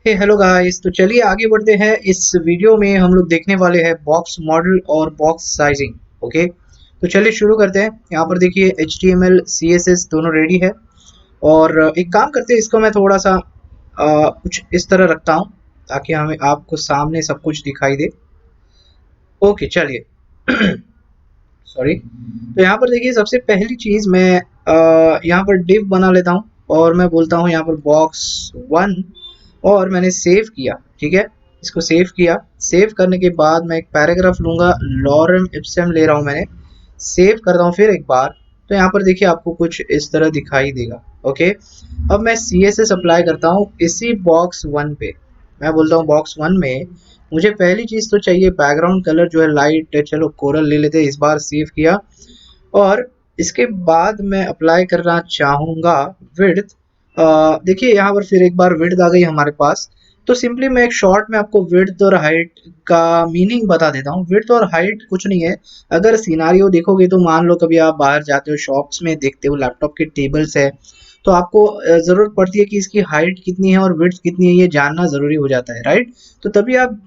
Hello guys. तो चलिए आगे बढ़ते हैं। इस वीडियो में हम लोग देखने वाले हैं बॉक्स मॉडल और बॉक्स साइजिंग। ओके, तो चलिए शुरू करते हैं। यहाँ पर देखिए HTML CSS दोनों रेडी है। और एक काम करते हैं, इसको मैं थोड़ा सा कुछ इस तरह रखता हूँ ताकि हमें आपको सामने सब कुछ दिखाई दे। ओके चलिए सॉरी। तो यहाँ पर देखिए सबसे पहली चीज़ मैं यहाँ पर डिव बना लेता हूँ और मैं बोलता हूँ यहाँ पर box1। और मैंने सेव किया, ठीक है। इसको सेव किया। सेव करने के बाद मैं एक पैराग्राफ लूंगा, लॉरेम इप्सम ले रहा हूँ मैंने। सेव करता हूँ फिर एक बार। तो यहाँ पर देखिए आपको कुछ इस तरह दिखाई देगा। ओके, अब मैं CSS अप्लाई करता हूँ इसी box1 पे। मैं बोलता हूँ box1 में मुझे पहली चीज़ तो चाहिए बैकग्राउंड कलर जो है लाइट, चलो कोरल ले लेते हैं। इस बार सेव किया और इसके बाद मैं अप्लाई करना चाहूँगा विड्थ। देखिए यहाँ पर फिर एक बार विड्थ आ गई हमारे पास। तो सिंपली मैं एक शॉर्ट में आपको विड्थ और हाइट का मीनिंग बता देता हूँ। विड्थ और हाइट कुछ नहीं है। अगर सिनारियो देखोगे तो मान लो कभी आप बाहर जाते हो, शॉप्स में देखते हो लैपटॉप के टेबल्स है, तो आपको ज़रूरत पड़ती है कि इसकी हाइट कितनी है और विड्थ कितनी है, ये जानना ज़रूरी हो जाता है, राइट। तो तभी आप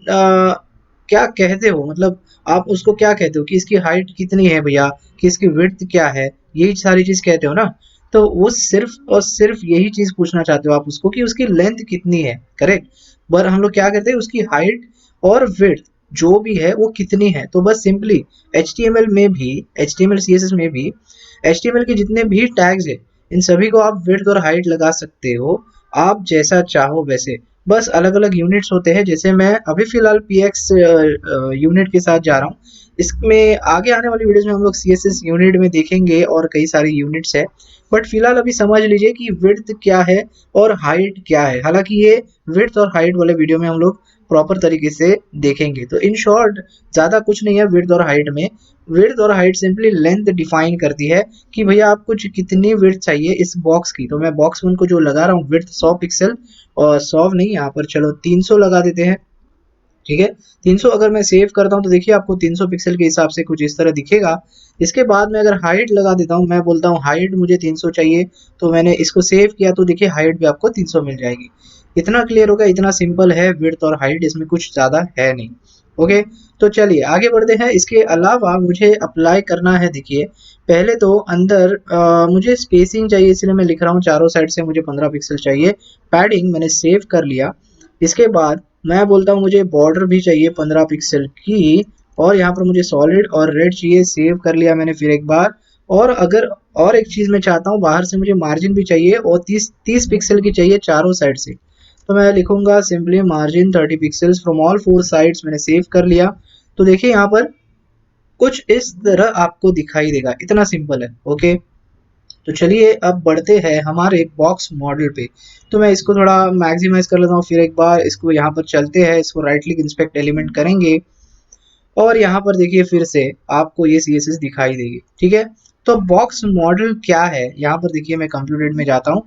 क्या कहते हो, मतलब आप उसको क्या कहते हो कि इसकी हाइट कितनी है भैया, कि इसकी विड्थ क्या है, यही सारी चीज़ कहते हो ना। तो वो सिर्फ और सिर्फ यही चीज़ पूछना चाहते हो आप उसको कि उसकी लेंथ कितनी है, करेक्ट। पर हम लोग क्या करते हैं, उसकी हाइट और विड्थ जो भी है वो कितनी है। तो बस सिंपली HTML में भी, HTML CSS में भी, HTML के जितने भी टैग्स है इन सभी को आप विड्थ और हाइट लगा सकते हो, आप जैसा चाहो वैसे। बस अलग अलग यूनिट्स होते हैं। जैसे मैं अभी फिलहाल PX यूनिट के साथ जा रहा हूँ। इसमें आगे आने वाली वीडियोस में हम लोग CSS यूनिट में देखेंगे और कई सारी यूनिट्स है। बट फिलहाल अभी समझ लीजिए कि विड्थ क्या है और हाइट क्या है। हालांकि ये विड्थ और हाइट वाले वीडियो में हम लोग प्रॉपर तरीके से देखेंगे। तो इन शॉर्ट ज़्यादा कुछ नहीं है विड्थ और हाइट में। विड्थ और हाइट सिंपली लेंथ डिफाइन करती है कि भैया आपको कितनी विड्थ चाहिए इस बॉक्स की। तो मैं box1 को जो लगा रहा हूँ विड्थ 100 पिक्सल, और 100 नहीं, यहाँ पर चलो 300 लगा देते हैं, ठीक है। 300 अगर मैं सेव करता हूँ तो देखिए आपको 300 पिक्सल के हिसाब से कुछ इस तरह दिखेगा। इसके बाद मैं अगर हाइट लगा देता हूँ, मैं बोलता हूँ हाइट मुझे 300 चाहिए, तो मैंने इसको सेव किया तो देखिए हाइट भी आपको 300 मिल जाएगी। इतना क्लियर होगा, इतना सिंपल है विड्थ और हाइट, इसमें कुछ ज़्यादा है नहीं। ओके, तो चलिए आगे बढ़ते हैं। इसके अलावा मुझे अप्लाई करना है, देखिए पहले तो अंदर मुझे स्पेसिंग चाहिए, इसलिए मैं लिख रहा हूँ चारों साइड से मुझे 15 पिक्सल चाहिए। पैडिंग मैंने सेव कर लिया। इसके बाद मैं बोलता हूँ मुझे बॉर्डर भी चाहिए 15 पिक्सल की, और यहाँ पर मुझे सॉलिड और रेड चाहिए, सेव कर लिया मैंने फिर एक बार। और अगर और एक चीज़ मैं चाहता हूँ, बाहर से मुझे मार्जिन भी चाहिए और 30 पिक्सल की चाहिए चारों साइड से। तो मैं लिखूंगा simply margin 30 pixels from all 4 sides, मैंने सेव कर लिया। तो देखिए यहाँ पर कुछ इस तरह आपको दिखाई देगा, इतना सिंपल है। ओके, तो चलिए अब बढ़ते हैं हमारे बॉक्स मॉडल पे। तो मैं इसको थोड़ा मैक्सिमाइज कर लेता हूँ फिर एक बार। इसको यहाँ पर चलते हैं, इसको राइट क्लिक इंस्पेक्ट एलिमेंट करेंगे और यहाँ पर देखिए फिर से आपको ये CSS दिखाई देगी, ठीक है। तो बॉक्स मॉडल क्या है, यहाँ पर देखिए मैं कंप्यूटेड में जाता हूँ।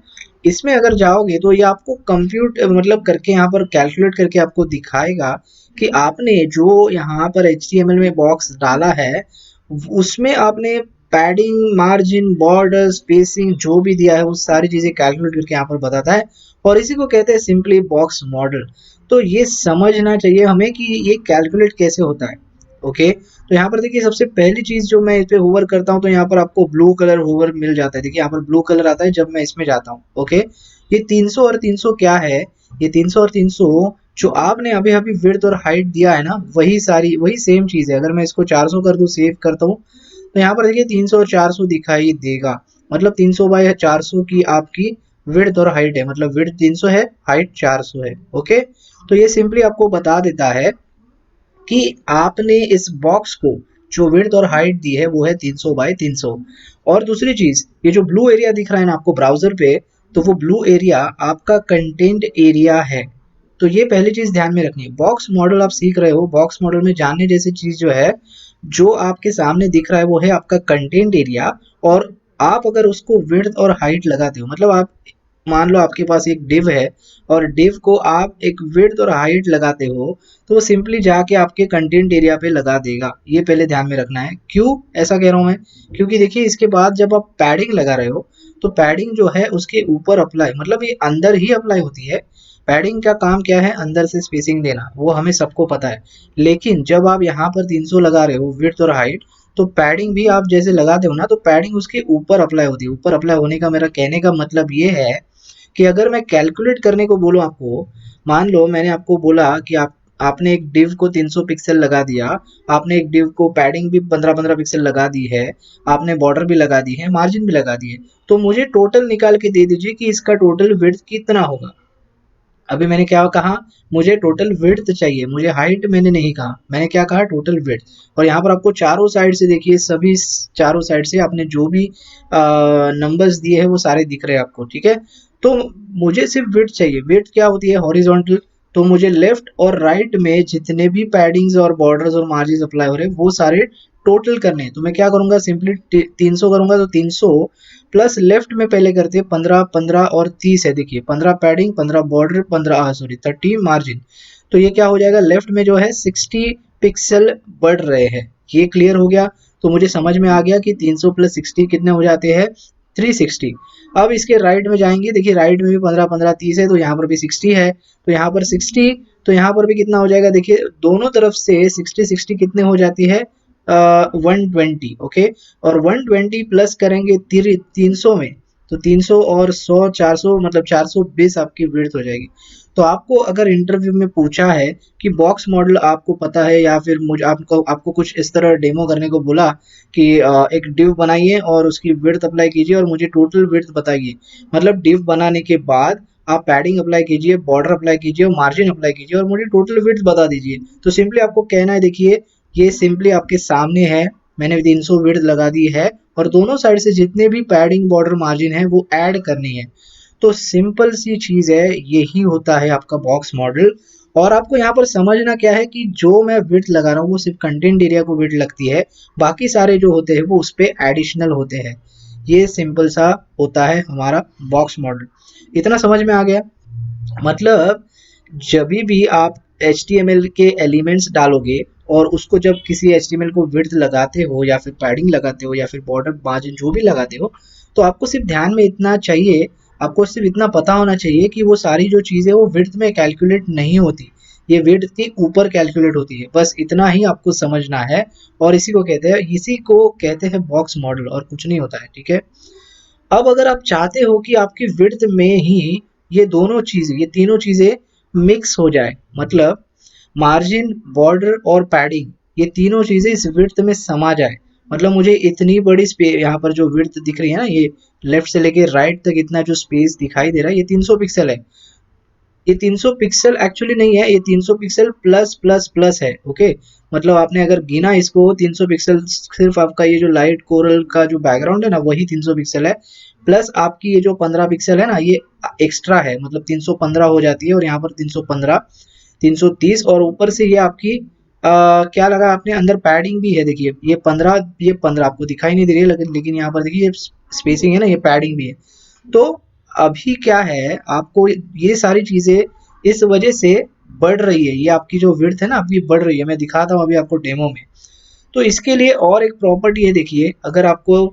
इसमें अगर जाओगे तो ये आपको कंप्यूट मतलब करके यहाँ पर कैलकुलेट करके आपको दिखाएगा कि आपने जो यहाँ पर HTML में बॉक्स डाला है उसमें आपने पैडिंग, मार्जिन, बॉर्डर, स्पेसिंग जो भी दिया है वो सारी चीज़ें कैलकुलेट करके यहाँ पर बताता है। और इसी को कहते हैं सिंपली बॉक्स मॉडल। तो ये समझना चाहिए हमें कि ये कैलकुलेट कैसे होता है। ओके, तो यहाँ पर देखिए सबसे पहली चीज़ जो मैं इस पे होवर करता हूँ तो यहाँ पर आपको ब्लू कलर होवर मिल जाता है। देखिए यहाँ पर ब्लू कलर आता है जब मैं इसमें जाता हूँ। ओके, ये 300 और 300 क्या है, ये 300 और 300 जो आपने अभी अभी विड्थ और हाइट दिया है ना, वही सेम चीज़ है। अगर मैं इसको 400 कर दूँ, सेव करता हूँ, तो यहाँ पर देखिए 300 और 400 दिखाई देगा। मतलब 300 बाय 400 की आपकी विड्थ और हाइट है, मतलब विड्थ 300 है, हाइट 400 है। ओके, तो ये सिंपली आपको बता देता है कि आपने इस बॉक्स को जो विड्थ और हाइट दी है वो है 300 बाय 300। और दूसरी चीज, ये जो ब्लू एरिया दिख रहा है ना आपको ब्राउजर पे, तो वो ब्लू एरिया आपका कंटेंट एरिया है। तो ये पहली चीज ध्यान में रखनी है। बॉक्स मॉडल आप सीख रहे हो, बॉक्स मॉडल में जानने जैसी चीज जो है, जो आपके सामने दिख रहा है वो है आपका कंटेंट एरिया। और आप अगर उसको विड्थ और हाइट लगाते हो, मतलब आप मान लो आपके पास एक डिव है और डिव को आप एक विड्थ और हाइट लगाते हो, तो वो सिंपली जाके आपके कंटेंट एरिया पे लगा देगा। ये पहले ध्यान में रखना है। क्यों ऐसा कह रहा हूँ मैं, क्योंकि देखिए इसके बाद जब आप पैडिंग लगा रहे हो तो पैडिंग जो है उसके ऊपर अप्लाई, मतलब ये अंदर ही अप्लाई होती है। पैडिंग का काम क्या है, अंदर से स्पेसिंग देना, वो हमें सबको पता है। लेकिन जब आप यहाँ पर 300 लगा रहे हो विड्थ और हाइट, तो पैडिंग भी आप जैसे लगाते हो ना, तो पैडिंग उसके ऊपर अप्लाई होती है। ऊपर अप्लाई होने का मेरा कहने का मतलब ये है कि अगर मैं कैलकुलेट करने को बोलूँ आपको, मान लो मैंने आपको बोला कि आपने एक डिव को 300 पिक्सल लगा दिया, आपने एक डिव को पैडिंग भी 15-15 पिक्सल लगा दी है, आपने बॉर्डर भी लगा दी है, मार्जिन भी लगा दी है, तो मुझे टोटल निकाल के दे दीजिए कि इसका टोटल विड्थ कितना होगा। अभी मैंने क्या कहा, मुझे टोटल विड्थ चाहिए, मुझे हाइट मैंने नहीं कहा, मैंने क्या कहा, टोटल विड्थ। और यहाँ पर आपको चारों साइड से देखिए, सभी चारों साइड से आपने जो भी नंबर्स दिए हैं वो सारे दिख रहे हैं आपको, ठीक है। तो मुझे सिर्फ विड्थ चाहिए। विड्थ क्या होती है, हॉरिजॉन्टल। तो मुझे लेफ्ट और राइट में जितने भी पैडिंग्स और बॉर्डर्स और मार्जिन अप्लाई हो रहे हैं वो सारे टोटल करने हैं। तो मैं क्या करूंगा, सिंपली 300 करूंगा, तो 300 प्लस लेफ्ट में पहले करते हैं 15, 15 और 30 है। देखिए 15 पैडिंग, 15 बॉर्डर, 15 सॉरी 30 मार्जिन। तो ये क्या हो जाएगा, लेफ्ट में जो है 60 पिक्सल बढ़ रहे हैं। ये क्लियर हो गया। तो मुझे समझ में आ गया कि 300 प्लस 60 कितने हो जाते हैं, 360। अब इसके राइट में जाएंगे, देखिए राइट में भी 15, 15, 30 है, तो यहाँ पर भी 60 है, तो यहाँ पर 60, तो यहाँ पर भी कितना हो जाएगा, देखिए दोनों तरफ से 60 60 कितने हो जाती है, 120। ओके, और 120 प्लस करेंगे 300 में, तो 300 और 100 400, मतलब 420 आपकी विड्थ हो जाएगी। तो आपको अगर इंटरव्यू में पूछा है कि बॉक्स मॉडल आपको पता है, या फिर मुझे आपको कुछ इस तरह डेमो करने को बोला कि एक डिव बनाइए और उसकी विड्थ अप्लाई कीजिए और मुझे टोटल विड्थ बताइए, मतलब डिव बनाने के बाद आप पैडिंग अप्लाई कीजिए, बॉर्डर अप्लाई कीजिए और मार्जिन अप्लाई कीजिए और मुझे टोटल विड्थ बता दीजिए। तो सिंपली आपको कहना है, देखिए ये सिंपली आपके सामने है, मैंने 300 विड्थ लगा दी है और दोनों साइड से जितने भी पैडिंग बॉर्डर मार्जिन है वो ऐड करनी है। तो सिंपल सी चीज है, यही होता है आपका बॉक्स मॉडल। और आपको यहाँ पर समझना क्या है कि जो मैं विड्थ लगा रहा हूँ वो सिर्फ कंटेंट एरिया को विड्थ लगती है, बाकी सारे जो होते हैं वो उस पर एडिशनल होते हैं। ये सिंपल सा होता है हमारा बॉक्स मॉडल। इतना समझ में आ गया। मतलब जब भी आप HTML के एलिमेंट्स डालोगे और उसको जब किसी HTML को विड्थ लगाते हो या फिर पैडिंग लगाते हो या फिर बॉर्डर मार्जिन जो भी लगाते हो, तो आपको सिर्फ ध्यान में इतना चाहिए, आपको सिर्फ इतना पता होना चाहिए कि वो सारी जो चीज़ें वो विड्थ में कैलकुलेट नहीं होती, ये विड्थ के ऊपर कैलकुलेट होती है। बस इतना ही आपको समझना है। और इसी को कहते हैं बॉक्स मॉडल, और कुछ नहीं होता है, ठीक है। अब अगर आप चाहते हो कि आपकी विड्थ में ही ये दोनों चीज़ें, ये तीनों चीज़ें मिक्स हो जाए, मतलब मार्जिन, बॉर्डर और पैडिंग, ये तीनों चीज़ें इस विड्थ में समा जाए, मतलब मुझे इतनी बड़ी स्पेस, यहाँ पर जो विड्थ दिख रही है ना, ये लेफ्ट से लेके राइट तक इतना जो स्पेस दिखाई दे रहा है, ये 300 पिक्सल है। ये 300 पिक्सल एक्चुअली नहीं है, ये 300 पिक्सल प्लस प्लस प्लस है। ओके, मतलब आपने अगर गिना इसको 300 पिक्सल, सिर्फ आपका ये जो लाइट कोरल का जो बैकग्राउंड है ना वही 300 पिक्सल है, प्लस आपकी ये जो 15 पिक्सल है ना ये एक्स्ट्रा है, मतलब 315 हो जाती है। और यहाँ पर 315, 330, और ऊपर से ये आपकी क्या लगा आपने, अंदर पैडिंग भी है। देखिए ये 15 आपको दिखाई नहीं दे रही है, लेकिन यहाँ पर देखिए स्पेसिंग है ना, ये पैडिंग भी है। तो अभी क्या है, आपको ये सारी चीजें इस वजह से बढ़ रही है, ये आपकी जो विड्थ है ना आपकी बढ़ रही है। मैं दिखाता हूँ अभी आपको डेमो में। तो इसके लिए और एक प्रॉपर्टी है, देखिए अगर आपको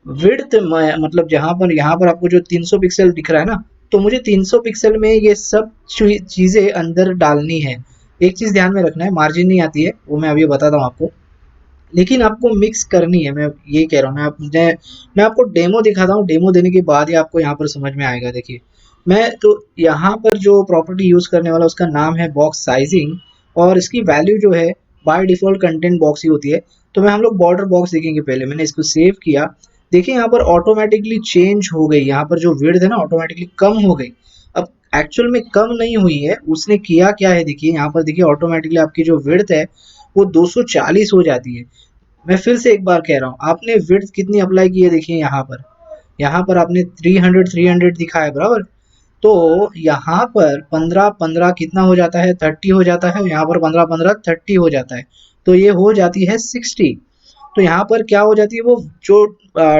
विड्थ मतलब जहां पर यहाँ पर आपको जो 300 पिक्सल दिख रहा है ना, तो मुझे 300 पिक्सल में ये सब चीजें अंदर डालनी है। एक चीज ध्यान में रखना है, मार्जिन नहीं आती है, वो मैं अभी बताता हूँ आपको, लेकिन आपको मिक्स करनी है। मैं ये कह रहा हूँ, मैं आपको डेमो दिखाता हूँ, डेमो देने के बाद ही आपको यहाँ पर समझ में आएगा। देखिए मैं तो यहाँ पर जो प्रॉपर्टी यूज करने वाला उसका नाम है बॉक्स साइजिंग, और इसकी वैल्यू जो है बाय डिफॉल्ट कंटेंट बॉक्स ही होती है। तो मैं हम लोग बॉर्डर बॉक्स देखेंगे पहले, मैंने इसको सेव किया। देखिए यहाँ पर ऑटोमेटिकली चेंज हो गई, यहाँ पर जो विड्थ है ना ऑटोमेटिकली कम हो गई। अब एक्चुअल में कम नहीं हुई है, उसने किया क्या है, देखिए यहाँ पर देखिए ऑटोमेटिकली आपकी जो विड्थ है वो 240 हो जाती है। मैं फिर से एक बार कह रहा हूँ, आपने विड्थ कितनी अप्लाई की है, देखिए यहाँ पर आपने 300 दिखा है, बराबर। तो यहाँ पर 15 15 कितना हो जाता है, 30 हो जाता है। यहाँ पर 15 15 30 हो जाता है, तो ये हो जाती है 60। तो यहाँ पर क्या हो जाती है, वो जो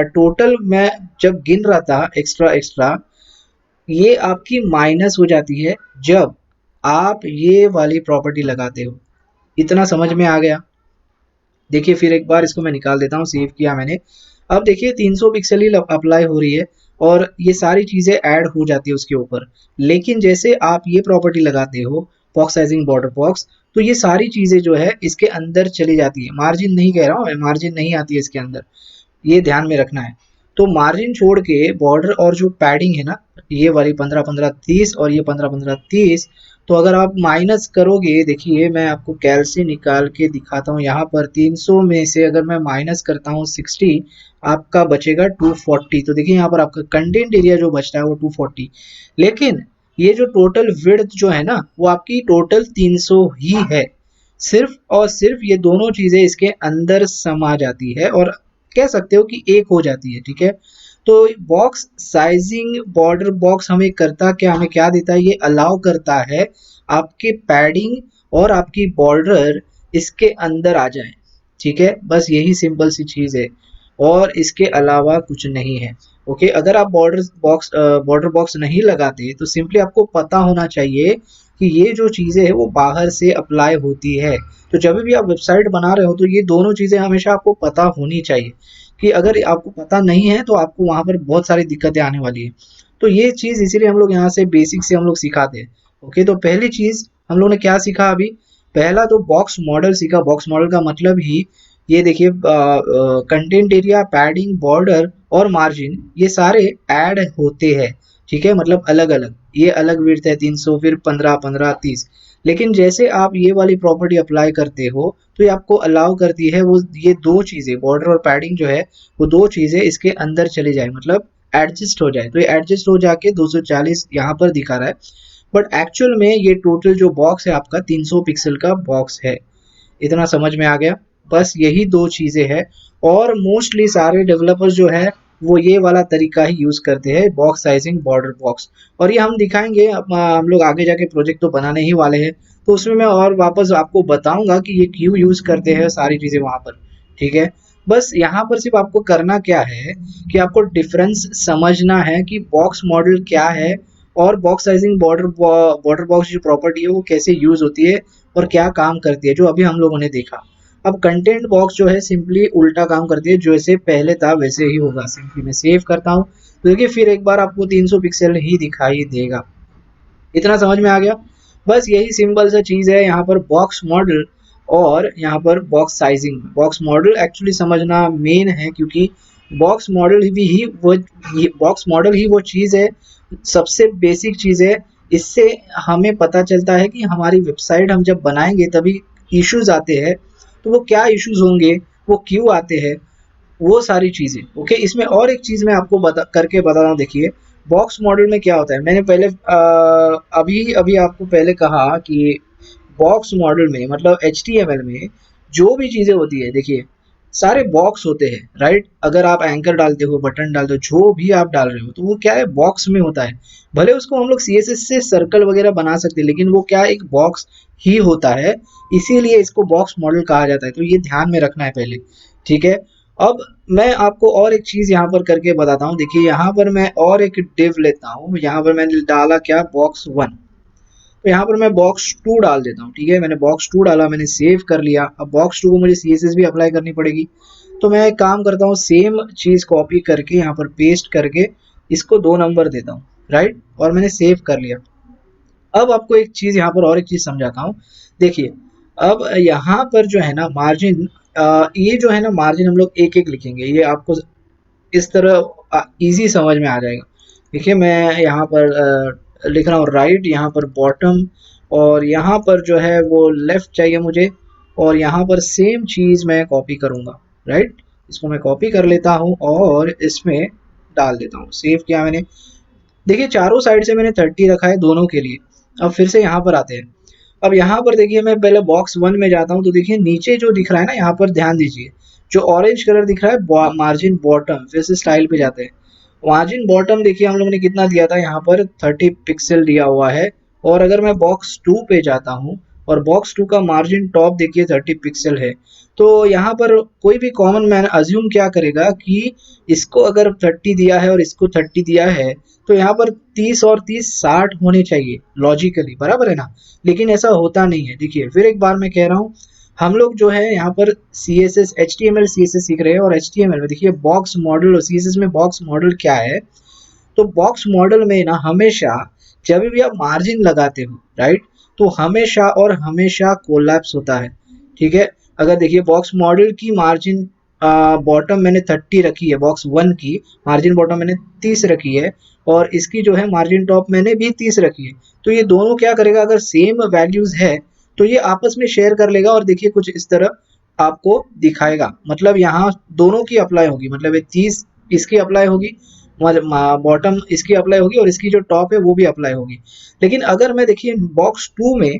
टोटल मैं जब गिन रहा था एक्स्ट्रा एक्स्ट्रा, ये आपकी माइनस हो जाती है जब आप ये वाली प्रॉपर्टी लगाते हो। इतना समझ में आ गया। देखिए फिर एक बार इसको मैं निकाल देता हूँ, सेव किया मैंने। अब देखिए 300 पिक्सल ही अप्लाई हो रही है और ये सारी चीज़ें ऐड हो जाती है उसके ऊपर। लेकिन जैसे आप ये प्रॉपर्टी लगाते हो बॉक्स साइजिंग बॉर्डर बॉक्स, तो ये सारी चीज़ें जो है इसके अंदर चली जाती है। मार्जिन नहीं कह रहा हूँ मैं, मार्जिन नहीं आती है इसके अंदर, ये ध्यान में रखना है। तो मार्जिन छोड़ के बॉर्डर और जो पैडिंग है ना, ये वाली 15-15-30 और ये 15-15-30, तो अगर आप माइनस करोगे, देखिए मैं आपको कैल से निकाल के दिखाता हूँ। यहाँ पर 300 में से अगर मैं माइनस करता हूँ 60, आपका बचेगा 240। तो देखिए यहाँ पर आपका कंटेंट एरिया जो बचता है वो 240, लेकिन ये जो टोटल विड्थ जो है ना वो आपकी टोटल 300 ही है। सिर्फ और सिर्फ ये दोनों चीजें इसके अंदर समा जाती है और कह सकते हो कि एक हो जाती है, ठीक है। तो बॉक्स साइजिंग बॉर्डर बॉक्स हमें करता क्या, हमें क्या देता है, ये अलाउ करता है आपके पैडिंग और आपकी बॉर्डर इसके अंदर आ जाए, ठीक है। बस यही सिंपल सी चीज है और इसके अलावा कुछ नहीं है। ओके, अगर आप बॉर्डर बॉक्स नहीं लगाते तो सिंपली आपको पता होना चाहिए कि ये जो चीज़ें है वो बाहर से अप्लाई होती है। तो जब भी आप वेबसाइट बना रहे हो तो ये दोनों चीज़ें हमेशा आपको पता होनी चाहिए, कि अगर आपको पता नहीं है तो आपको वहाँ पर बहुत सारी दिक्कतें आने वाली है। तो ये चीज़ इसीलिए हम लोग यहाँ से बेसिक से हम लोग सिखाते हैं। ओके, तो पहली चीज़ हम लोग ने क्या सीखा अभी, पहला तो बॉक्स मॉडल सीखा। बॉक्स मॉडल का मतलब ही ये देखिए, कंटेंट एरिया, पैडिंग, बॉर्डर और मार्जिन ये सारे ऐड होते हैं, ठीक है। मतलब अलग अलग, ये अलग विड्थ है 300, फिर 15-15-30। लेकिन जैसे आप ये वाली प्रॉपर्टी अप्लाई करते हो तो ये आपको अलाउ करती है वो ये दो चीज़ें, बॉर्डर और पैडिंग जो है वो दो चीज़ें इसके अंदर चली जाए, मतलब एडजस्ट हो जाए। तो ये एडजस्ट हो जाके 240 यहाँ पर दिखा रहा है, बट एक्चुअल में ये टोटल जो बॉक्स है आपका 300 पिक्सल का बॉक्स है। इतना समझ में आ गया? बस यही दो चीज़ें हैं और मोस्टली सारे डेवलपर्स जो है वो ये वाला तरीका ही यूज़ करते हैं, बॉक्स साइजिंग बॉर्डर बॉक्स। और ये हम दिखाएंगे, हम लोग आगे जाके प्रोजेक्ट तो बनाने ही वाले हैं, तो उसमें मैं और वापस आपको बताऊंगा कि ये क्यों यूज़ करते हैं सारी चीज़ें वहाँ पर, ठीक है। बस यहाँ पर सिर्फ आपको करना क्या है कि आपको डिफरेंस समझना है कि बॉक्स मॉडल क्या है और बॉक्स साइजिंग बॉर्डर बॉक्स जो प्रॉपर्टी है वो कैसे यूज़ होती है और क्या काम करती है, जो अभी हम लोगों ने देखा। अब कंटेंट बॉक्स जो है सिंपली उल्टा काम करती है, जैसे पहले था वैसे ही होगा। सिंपली मैं सेव करता हूँ तो देखिए फिर एक बार आपको 300 पिक्सल ही दिखाई देगा। इतना समझ में आ गया? बस यही सिंपल सा चीज़ है यहाँ पर बॉक्स मॉडल और यहाँ पर box sizing. Box model actually समझना मेन है, क्योंकि बॉक्स मॉडल बॉक्स मॉडल ही वो चीज़ है, सबसे बेसिक चीज़ है। इससे हमें पता चलता है कि हमारी वेबसाइट हम जब बनाएंगे तभी इश्यूज आते हैं, तो वो क्या इश्यूज होंगे, वो क्यों आते हैं, वो सारी चीज़ें। ओके, इसमें और एक चीज़ मैं आपको करके बता रहा हूँ। देखिए बॉक्स मॉडल में क्या होता है, मैंने पहले अभी अभी आपको पहले कहा कि बॉक्स मॉडल में मतलब HTML में जो भी चीज़ें होती है, देखिए सारे बॉक्स होते हैं, राइट। अगर आप एंकर डालते हो, बटन डालते हो, जो भी आप डाल रहे हो तो वो क्या है, बॉक्स में होता है। भले उसको हम लोग CSS से सर्कल वगैरह बना सकते हैं, लेकिन वो क्या एक बॉक्स ही होता है, इसीलिए इसको बॉक्स मॉडल कहा जाता है। तो ये ध्यान में रखना है पहले, ठीक है। अब मैं आपको और एक चीज़ यहाँ पर करके बताता हूँ। देखिए यहाँ पर मैं और एक डिव लेता हूँ, यहाँ पर मैंने डाला क्या, बॉक्स 1। तो यहाँ पर मैं बॉक्स 2 डाल देता हूँ, ठीक है। मैंने बॉक्स 2 डाला, मैंने सेव कर लिया। अब बॉक्स 2 को मुझे CSS भी अप्लाई करनी पड़ेगी, तो मैं एक काम करता हूँ, सेम चीज़ कॉपी करके यहाँ पर पेस्ट करके इसको 2 नंबर देता हूँ, राइट। और मैंने सेव कर लिया। अब आपको एक चीज़ यहाँ पर और एक चीज़ समझाता हूँ। देखिए अब यहाँ पर जो है ना मार्जिन, ये जो है ना मार्जिन हम लोग एक एक लिखेंगे, ये आपको इस तरह इजी समझ में आ जाएगा। देखिए मैं यहाँ पर लिख रहा हूँ राइट, यहाँ पर बॉटम, और यहाँ पर जो है वो लेफ्ट चाहिए मुझे, और यहाँ पर सेम चीज़ मैं कॉपी करूँगा, राइट। इसको मैं कॉपी कर लेता हूँ और इसमें डाल देता हूँ। सेव किया मैंने। देखिए चारों साइड से मैंने 30 रखा है दोनों के लिए। अब फिर से यहाँ पर आते हैं। अब यहाँ पर देखिए मैं पहले बॉक्स 1 में जाता हूँ, तो देखिए नीचे जो दिख रहा है ना, यहाँ पर ध्यान दीजिए, जो ऑरेंज कलर दिख रहा है मार्जिन बॉटम। फिर से स्टाइल पे जाते हैं। मार्जिन बॉटम देखिए हम लोग ने कितना दिया था, यहाँ पर 30 पिक्सल दिया हुआ है। और अगर मैं बॉक्स 2 पे जाता हूँ और बॉक्स 2 का मार्जिन टॉप देखिए 30 पिक्सल है, तो यहाँ पर कोई भी कॉमन मैन अज्यूम क्या करेगा कि इसको अगर 30 दिया है और इसको 30 दिया है, तो यहाँ पर 30 और 30 60 होने चाहिए लॉजिकली, बराबर है ना। लेकिन ऐसा होता नहीं है। देखिए फिर एक बार मैं कह रहा हूँ, हम लोग जो है यहाँ पर CSS HTML CSS सीख रहे हैं, और HTML में देखिए बॉक्स मॉडल और CSS में बॉक्स मॉडल क्या है, तो बॉक्स मॉडल में ना हमेशा जब भी आप मार्जिन लगाते हो, राइट, तो हमेशा और हमेशा कोलैप्स होता है। ठीक है, अगर देखिए बॉक्स मॉडल की मार्जिन बॉटम मैंने 30 रखी है, बॉक्स 1 की मार्जिन बॉटम मैंने 30 रखी है, और इसकी जो है मार्जिन टॉप मैंने भी 30 रखी है। तो ये दोनों क्या करेगा, अगर सेम वैल्यूज है तो ये आपस में शेयर कर लेगा, और देखिए कुछ इस तरह आपको दिखाएगा। मतलब यहाँ दोनों की अप्लाई होगी, मतलब ये 30 इसकी अप्लाई होगी, बॉटम इसकी अप्लाई होगी, और इसकी जो टॉप है वो भी अप्लाई होगी। लेकिन अगर मैं देखिए बॉक्स 2 में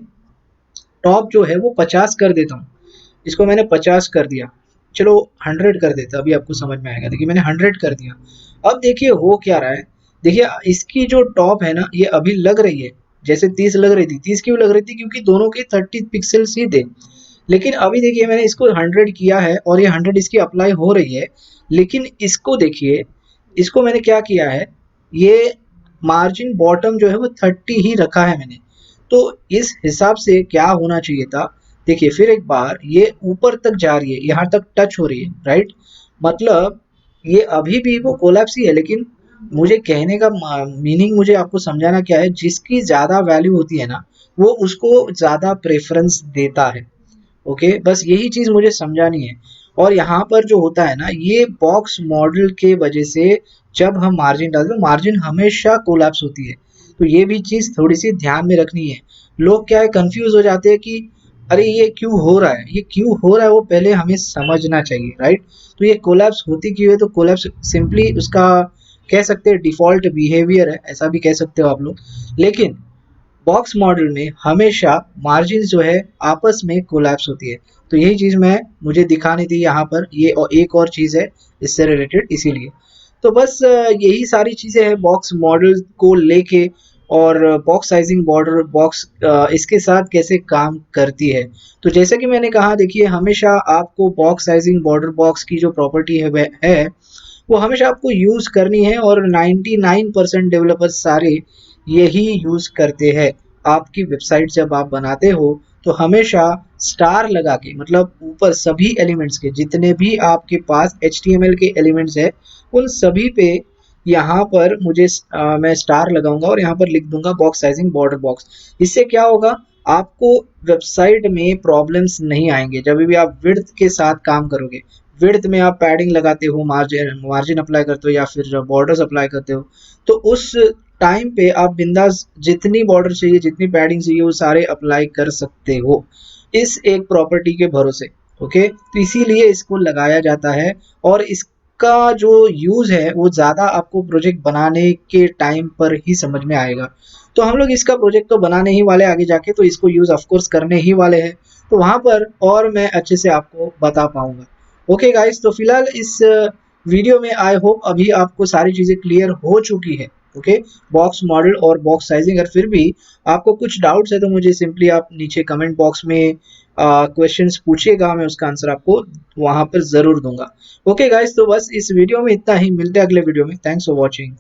टॉप जो है वो 50 कर देता हूँ, इसको मैंने 50 कर दिया, चलो 100 कर देता, अभी आपको समझ में आएगा। देखिए मैंने 100 कर दिया। अब देखिए हो क्या रहा है, देखिए इसकी जो टॉप है ना ये अभी लग रही है, जैसे 30 लग रही थी, 30 क्यों लग रही थी, क्योंकि दोनों के 30 पिक्सल्स ही थे। लेकिन अभी देखिए मैंने इसको 100 किया है और ये 100 इसकी अप्लाई हो रही है। लेकिन इसको देखिए, इसको मैंने क्या किया है, ये मार्जिन बॉटम जो है वो 30 ही रखा है मैंने। तो इस हिसाब से क्या होना चाहिए था, देखिए फिर एक बार ये ऊपर तक जा रही है, यहाँ तक टच हो रही है, राइट, मतलब ये अभी भी वो कोलैप्स ही है। लेकिन मुझे कहने का मीनिंग, मुझे आपको समझाना क्या है, जिसकी ज़्यादा वैल्यू होती है ना वो उसको ज़्यादा प्रेफरेंस देता है। ओके, बस यही चीज़ मुझे समझानी है। और यहाँ पर जो होता है ना, ये बॉक्स मॉडल के वजह से जब हम मार्जिन डालते हैं मार्जिन हमेशा कोलैप्स होती है। तो ये भी चीज़ थोड़ी सी ध्यान में रखनी है। लोग क्या है, कंफ्यूज हो जाते हैं कि अरे ये क्यों हो रहा है, ये क्यों हो रहा है, वो पहले हमें समझना चाहिए, राइट। तो ये कोलैप्स होती क्यों है, तो कोलैप्स सिंपली उसका कह सकते हैं डिफ़ॉल्ट बिहेवियर है, ऐसा भी कह सकते हो आप लोग। लेकिन बॉक्स मॉडल में हमेशा मार्जिन जो है आपस में कोलैप्स होती है। तो यही चीज़ मैं मुझे दिखानी थी यहाँ पर, ये और एक और चीज़ है इससे रिलेटेड, इसीलिए। तो बस यही सारी चीज़ें हैं बॉक्स मॉडल को लेके, और बॉक्स साइजिंग बॉर्डर बॉक्स इसके साथ कैसे काम करती है। तो जैसे कि मैंने कहा, देखिए हमेशा आपको बॉक्स साइजिंग बॉर्डर बॉक्स की जो प्रॉपर्टी है वह है, वो हमेशा आपको यूज़ करनी है, और 99% डेवलपर्स सारे यही यूज़ करते हैं। आपकी वेबसाइट जब आप बनाते हो तो हमेशा स्टार लगा के, मतलब ऊपर सभी एलिमेंट्स के जितने भी आपके पास HTML के एलिमेंट्स है उन सभी पे यहाँ पर मैं स्टार लगाऊंगा, और यहाँ पर लिख दूंगा बॉक्स साइजिंग बॉर्डर बॉक्स। इससे क्या होगा, आपको वेबसाइट में प्रॉब्लम्स नहीं आएंगे जब भी आप विड्थ के साथ काम करोगे। विड्थ में आप पैडिंग लगाते हो, मार्जिन अप्लाई करते हो, या फिर बॉर्डर्स अप्लाई करते हो, तो उस टाइम पे आप बिंदास जितनी बॉर्डर चाहिए, जितनी पैडिंग चाहिए, वो सारे अप्लाई कर सकते हो इस एक प्रॉपर्टी के भरोसे। ओके, तो इसीलिए इसको लगाया जाता है, और इसका जो यूज़ है वो ज़्यादा आपको प्रोजेक्ट बनाने के टाइम पर ही समझ में आएगा। तो हम लोग इसका प्रोजेक्ट तो बनाने ही वाले आगे जाके, तो इसको यूज़ ऑफ कोर्स करने ही वाले हैं, तो वहाँ पर और मैं अच्छे से आपको बता पाऊंगा। ओके गाइस, तो फिलहाल इस वीडियो में आई होप अभी आपको सारी चीज़ें क्लियर हो चुकी है। ओके, बॉक्स मॉडल और बॉक्स साइजिंग। अगर फिर भी आपको कुछ डाउट्स है तो मुझे सिंपली आप नीचे कमेंट बॉक्स में क्वेश्चंस पूछिएगा, मैं उसका आंसर आपको वहां पर ज़रूर दूंगा। ओके गाइस, तो बस इस वीडियो में इतना ही, मिलते हैं अगले वीडियो में। Thanks for watching.